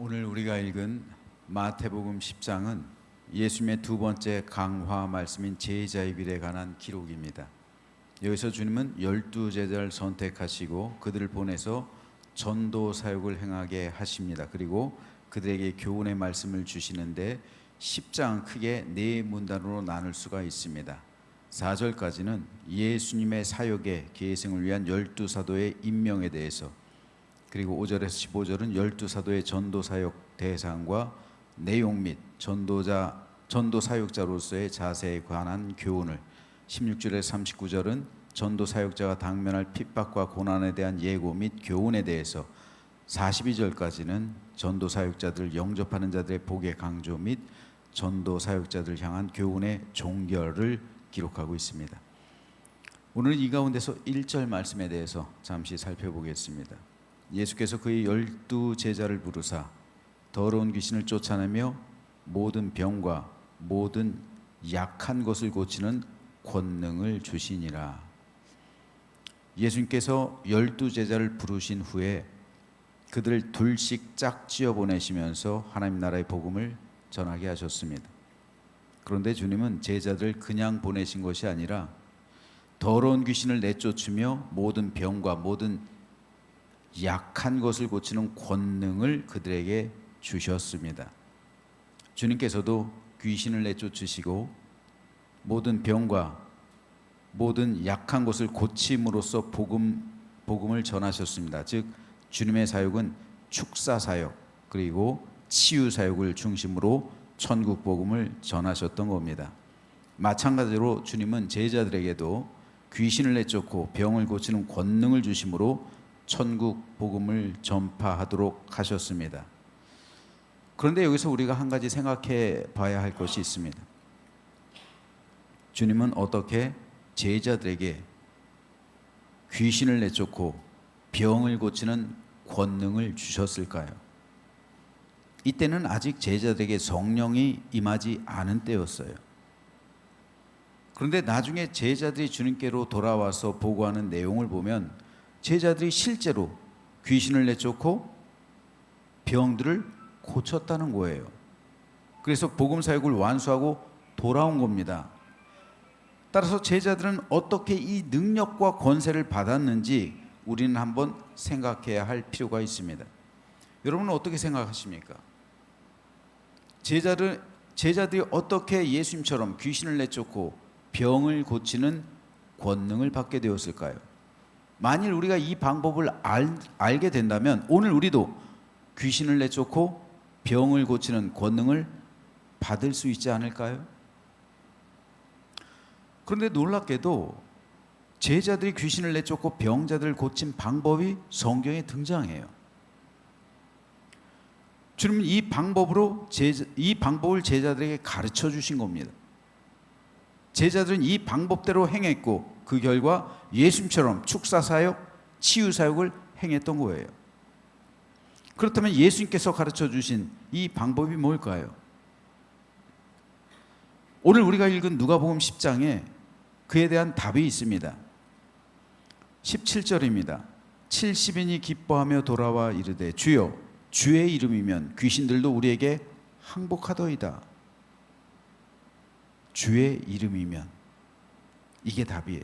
오늘 우리가 읽은 마태복음 10장은 예수님의 두 번째 강화 말씀인 제자의 길에 관한 기록입니다. 여기서 주님은 12제자를 선택하시고 그들을 보내서 전도 사역을 행하게 하십니다. 그리고 그들에게 교훈의 말씀을 주시는데 10장은 크게 네 문단으로 나눌 수가 있습니다. 4절까지는 예수님의 사역의 계승을 위한 12사도의 임명에 대해서, 그리고 5절에서 15절은 12사도의 전도사역 대상과 내용 및 전도사역자로서의 자세에 관한 교훈을, 16절에서 39절은 전도사역자가 당면할 핍박과 고난에 대한 예고 및 교훈에 대해서, 42절까지는 전도사역자들을 영접하는 자들의 복의 강조 및 전도사역자들을 향한 교훈의 종결을 기록하고 있습니다. 오늘 이 가운데서 1절 말씀에 대해서 잠시 살펴보겠습니다. 예수께서 그의 12제자를 부르사 더러운 귀신을 쫓아내며 모든 병과 모든 약한 것을 고치는 권능을 주시니라. 예수님께서 12제자를 부르신 후에 그들을 둘씩 짝지어 보내시면서 하나님 나라의 복음을 전하게 하셨습니다. 그런데 주님은 제자들을 그냥 보내신 것이 아니라 더러운 귀신을 내쫓으며 모든 병과 모든 약한 것을 고치는 권능을 그들에게 주셨습니다. 주님께서도 귀신을 내쫓으시고 모든 병과 모든 약한 것을 고침으로써 복음을 전하셨습니다. 즉 주님의 사역은 축사 사역 그리고 치유 사역을 중심으로 천국 복음을 전하셨던 겁니다. 마찬가지로 주님은 제자들에게도 귀신을 내쫓고 병을 고치는 권능을 주심으로 천국 복음을 전파하도록 하셨습니다. 그런데 여기서 우리가 한 가지 생각해 봐야 할 것이 있습니다. 주님은 어떻게 제자들에게 귀신을 내쫓고 병을 고치는 권능을 주셨을까요? 이때는 아직 제자들에게 성령이 임하지 않은 때였어요. 그런데 나중에 제자들이 주님께로 돌아와서 보고하는 내용을 보면 제자들이 실제로 귀신을 내쫓고 병들을 고쳤다는 거예요. 그래서 복음 사역을 완수하고 돌아온 겁니다. 따라서 제자들은 어떻게 이 능력과 권세를 받았는지 우리는 한번 생각해야 할 필요가 있습니다. 여러분은 어떻게 생각하십니까? 제자들이 어떻게 예수님처럼 귀신을 내쫓고 병을 고치는 권능을 받게 되었을까요? 만일 우리가 이 방법을 알게 된다면 오늘 우리도 귀신을 내쫓고 병을 고치는 권능을 받을 수 있지 않을까요? 그런데 놀랍게도 제자들이 귀신을 내쫓고 병자들을 고친 방법이 성경에 등장해요. 주님은 이 방법을 제자들에게 가르쳐 주신 겁니다. 제자들은 이 방법대로 행했고 그 결과 예수님처럼 축사사역, 치유사역을 행했던 거예요. 그렇다면 예수님께서 가르쳐 주신 이 방법이 뭘까요? 오늘 우리가 읽은 누가복음 10장에 그에 대한 답이 있습니다. 17절입니다. 70인이 기뻐하며 돌아와 이르되 주여 주의 이름이면 귀신들도 우리에게 항복하더이다. 주의 이름이면, 이게 답이에요.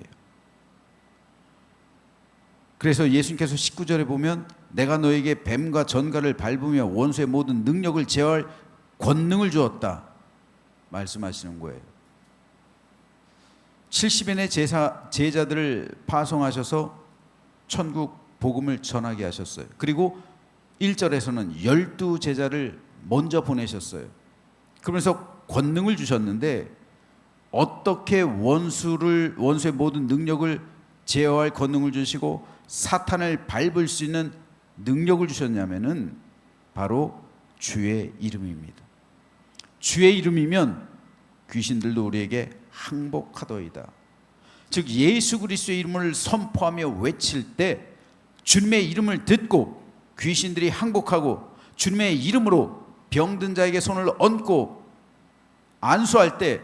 그래서 예수님께서 19절에 보면 내가 너에게 뱀과 전갈을 밟으며 원수의 모든 능력을 제어할 권능을 주었다 말씀하시는 거예요. 70인의 제자들을 파송하셔서 천국 복음을 전하게 하셨어요. 그리고 1절에서는 12제자를 먼저 보내셨어요. 그러면서 권능을 주셨는데 어떻게 원수의 모든 능력을 제어할 권능을 주시고 사탄을 밟을 수 있는 능력을 주셨냐면은 바로 주의 이름입니다. 주의 이름이면 귀신들도 우리에게 항복하더이다. 즉 예수 그리스도의 이름을 선포하며 외칠 때 주님의 이름을 듣고 귀신들이 항복하고 주님의 이름으로 병든 자에게 손을 얹고 안수할 때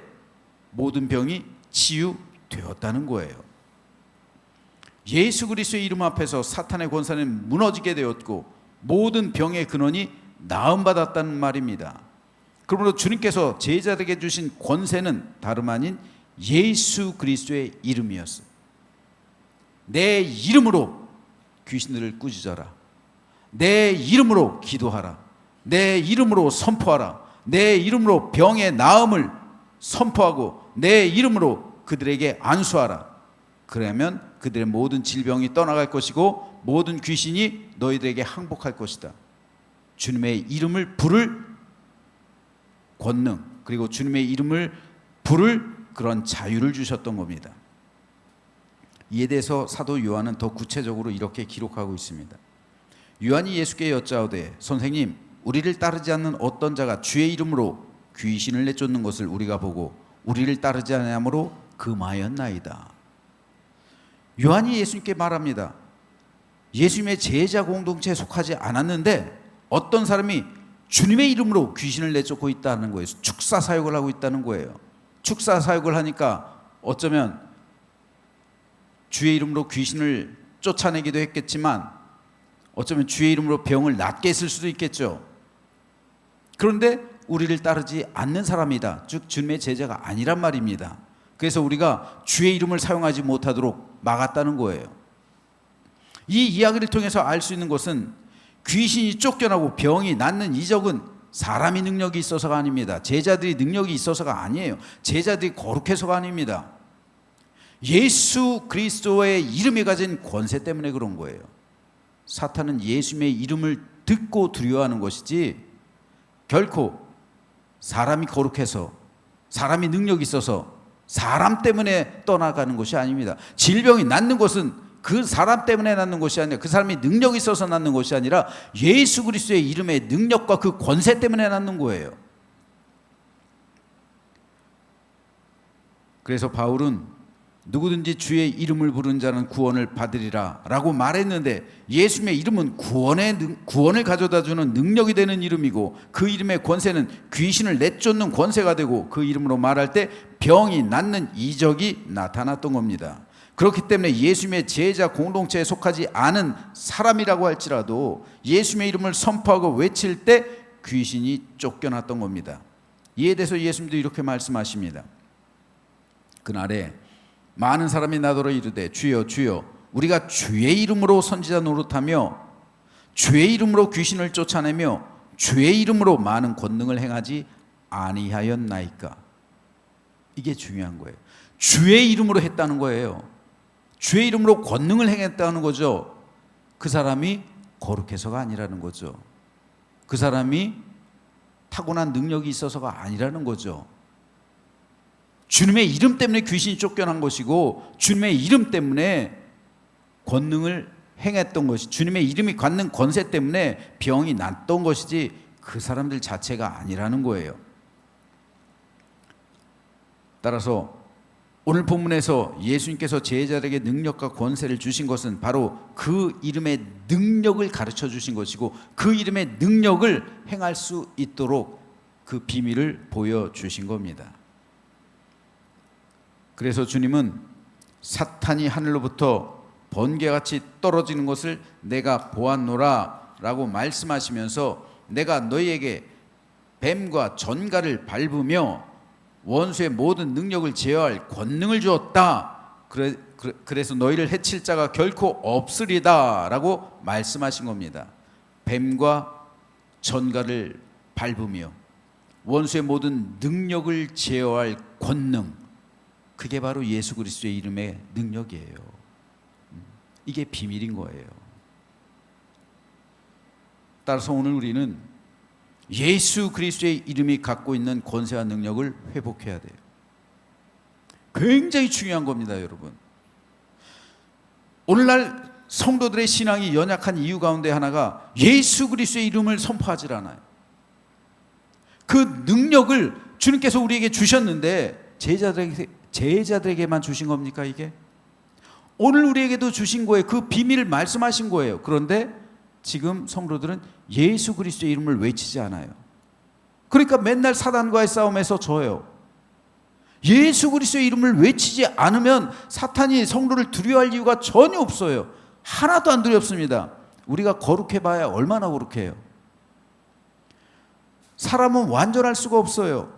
모든 병이 치유되었다는 거예요. 예수 그리스도의 이름 앞에서 사탄의 권세는 무너지게 되었고 모든 병의 근원이 나음받았다는 말입니다. 그러므로 주님께서 제자들에게 주신 권세는 다름 아닌 예수 그리스도의 이름이었어요. 내 이름으로 귀신들을 꾸짖어라. 내 이름으로 기도하라. 내 이름으로 선포하라. 내 이름으로 병의 나음을 선포하고 내 이름으로 그들에게 안수하라. 그러면 그들의 모든 질병이 떠나갈 것이고 모든 귀신이 너희들에게 항복할 것이다. 주님의 이름을 부를 권능, 그리고 주님의 이름을 부를 그런 자유를 주셨던 겁니다. 이에 대해서 사도 요한은 더 구체적으로 이렇게 기록하고 있습니다. 요한이 예수께 여짜오되 선생님, 우리를 따르지 않는 어떤 자가 주의 이름으로 귀신을 내쫓는 것을 우리가 보고 우리를 따르지 아니하므로 금하였나이다. 요한이 예수님께 말합니다. 예수님의 제자 공동체에 속하지 않았는데 어떤 사람이 주님의 이름으로 귀신을 내쫓고 있다는 거예요. 축사 사역을 하고 있다는 거예요. 축사 사역을 하니까 어쩌면 주의 이름으로 귀신을 쫓아내기도 했겠지만 어쩌면 주의 이름으로 병을 낫게 했을 수도 있겠죠. 그런데 우리를 따르지 않는 사람이다. 즉 주님의 제자가 아니란 말입니다. 그래서 우리가 주의 이름을 사용하지 못하도록 막았다는 거예요. 이 이야기를 통해서 알 수 있는 것은 귀신이 쫓겨나고 병이 낫는 이적은 사람이 능력이 있어서가 아닙니다. 제자들이 능력이 있어서가 아니에요. 제자들이 거룩해서가 아닙니다. 예수 그리스도의 이름이 가진 권세 때문에 그런 거예요. 사탄은 예수님의 이름을 듣고 두려워하는 것이지 결코 사람이 거룩해서 사람이 능력이 있어서 사람 때문에 떠나가는 것이 아닙니다. 질병이 낫는 것은 그 사람 때문에 낫는 것이 아니라 그 사람이 능력이 있어서 낫는 것이 아니라 예수 그리스도의 이름의 능력과 그 권세 때문에 낫는 거예요. 그래서 바울은 누구든지 주의 이름을 부른 자는 구원을 받으리라 라고 말했는데 예수님의 이름은 구원을 가져다 주는 능력이 되는 이름이고 그 이름의 권세는 귀신을 내쫓는 권세가 되고 그 이름으로 말할 때 병이 낫는 이적이 나타났던 겁니다. 그렇기 때문에 예수님의 제자 공동체에 속하지 않은 사람이라고 할지라도 예수님의 이름을 선포하고 외칠 때 귀신이 쫓겨났던 겁니다. 이에 대해서 예수님도 이렇게 말씀하십니다. 그날에 많은 사람이 나더러 이르되 주여 주여 우리가 주의 이름으로 선지자 노릇하며 주의 이름으로 귀신을 쫓아내며 주의 이름으로 많은 권능을 행하지 아니하였나이까. 이게 중요한 거예요. 주의 이름으로 했다는 거예요. 주의 이름으로 권능을 행했다는 거죠. 그 사람이 거룩해서가 아니라는 거죠. 그 사람이 타고난 능력이 있어서가 아니라는 거죠. 주님의 이름 때문에 귀신이 쫓겨난 것이고 주님의 이름 때문에 권능을 행했던 것이 주님의 이름이 갖는 권세 때문에 병이 낫던 것이지 그 사람들 자체가 아니라는 거예요. 따라서 오늘 본문에서 예수님께서 제자들에게 능력과 권세를 주신 것은 바로 그 이름의 능력을 가르쳐 주신 것이고 그 이름의 능력을 행할 수 있도록 그 비밀을 보여주신 겁니다. 그래서 주님은 사탄이 하늘로부터 번개같이 떨어지는 것을 내가 보았노라 라고 말씀하시면서 내가 너희에게 뱀과 전갈을 밟으며 원수의 모든 능력을 제어할 권능을 주었다. 그래서 너희를 해칠 자가 결코 없으리다 라고 말씀하신 겁니다. 뱀과 전갈을 밟으며 원수의 모든 능력을 제어할 권능, 그게 바로 예수 그리스도의 이름의 능력이에요. 이게 비밀인 거예요. 따라서 오늘 우리는 예수 그리스도의 이름이 갖고 있는 권세와 능력을 회복해야 돼요. 굉장히 중요한 겁니다, 여러분. 오늘날 성도들의 신앙이 연약한 이유 가운데 하나가 예수 그리스도의 이름을 선포하지 않아요. 그 능력을 주님께서 우리에게 주셨는데 제자들에게만 주신 겁니까 이게? 오늘 우리에게도 주신 거예요. 그 비밀을 말씀하신 거예요. 그런데 지금 성도들은 예수 그리스도의 이름을 외치지 않아요. 그러니까 맨날 사단과의 싸움에서 져요. 예수 그리스도의 이름을 외치지 않으면 사탄이 성도를 두려워할 이유가 전혀 없어요. 하나도 안 두렵습니다. 우리가 거룩해봐야 얼마나 거룩해요. 사람은 완전할 수가 없어요.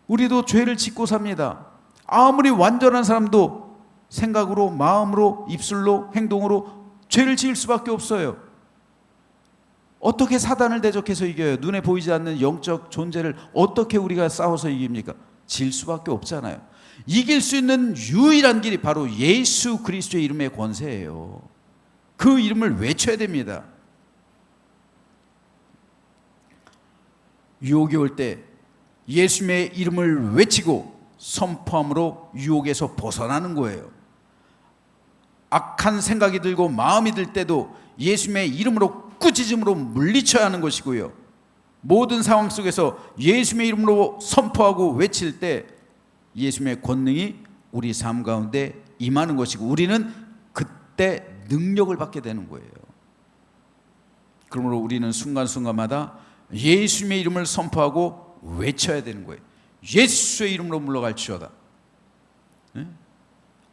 우리도 죄를 짓고 삽니다. 아무리 완전한 사람도 생각으로, 마음으로, 입술로, 행동으로 죄를 지을 수밖에 없어요. 어떻게 사단을 대적해서 이겨요? 눈에 보이지 않는 영적 존재를 어떻게 우리가 싸워서 이깁니까? 질 수밖에 없잖아요. 이길 수 있는 유일한 길이 바로 예수 그리스도의 이름의 권세예요. 그 이름을 외쳐야 됩니다. 유혹이 올 때 예수님의 이름을 외치고 선포함으로 유혹에서 벗어나는 거예요. 악한 생각이 들고 마음이 들 때도 예수님의 이름으로 꾸짖음으로 물리쳐야 하는 것이고요. 모든 상황 속에서 예수님의 이름으로 선포하고 외칠 때 예수님의 권능이 우리 삶 가운데 임하는 것이고 우리는 그때 능력을 받게 되는 거예요. 그러므로 우리는 순간순간마다 예수님의 이름을 선포하고 외쳐야 되는 거예요. 예수의 이름으로 물러갈지어다.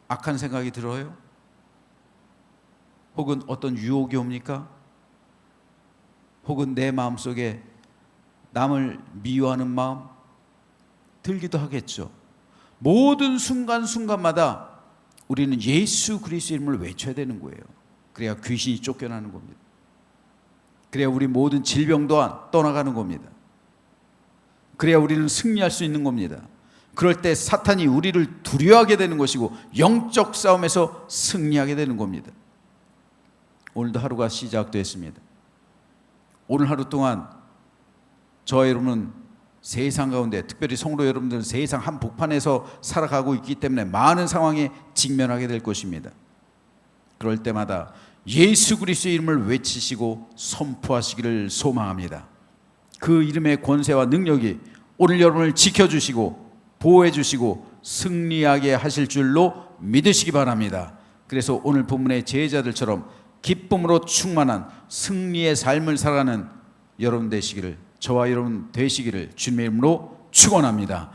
악한 생각이 들어요? 혹은 어떤 유혹이 옵니까? 혹은 내 마음속에 남을 미워하는 마음 들기도 하겠죠. 모든 순간순간마다 우리는 예수 그리스도의 이름을 외쳐야 되는 거예요. 그래야 귀신이 쫓겨나는 겁니다. 그래야 우리 모든 질병 또한 떠나가는 겁니다. 그래야 우리는 승리할 수 있는 겁니다. 그럴 때 사탄이 우리를 두려워하게 되는 것이고 영적 싸움에서 승리하게 되는 겁니다. 오늘도 하루가 시작됐습니다. 오늘 하루 동안 저와 여러분은 세상 가운데, 특별히 성도 여러분들은 세상 한복판에서 살아가고 있기 때문에 많은 상황에 직면하게 될 것입니다. 그럴 때마다 예수 그리스도의 이름을 외치시고 선포하시기를 소망합니다. 그 이름의 권세와 능력이 오늘 여러분을 지켜주시고 보호해주시고 승리하게 하실 줄로 믿으시기 바랍니다. 그래서 오늘 본문의 제자들처럼 기쁨으로 충만한 승리의 삶을 살아가는 여러분 되시기를, 저와 여러분 되시기를 주님의 이름으로 축원합니다.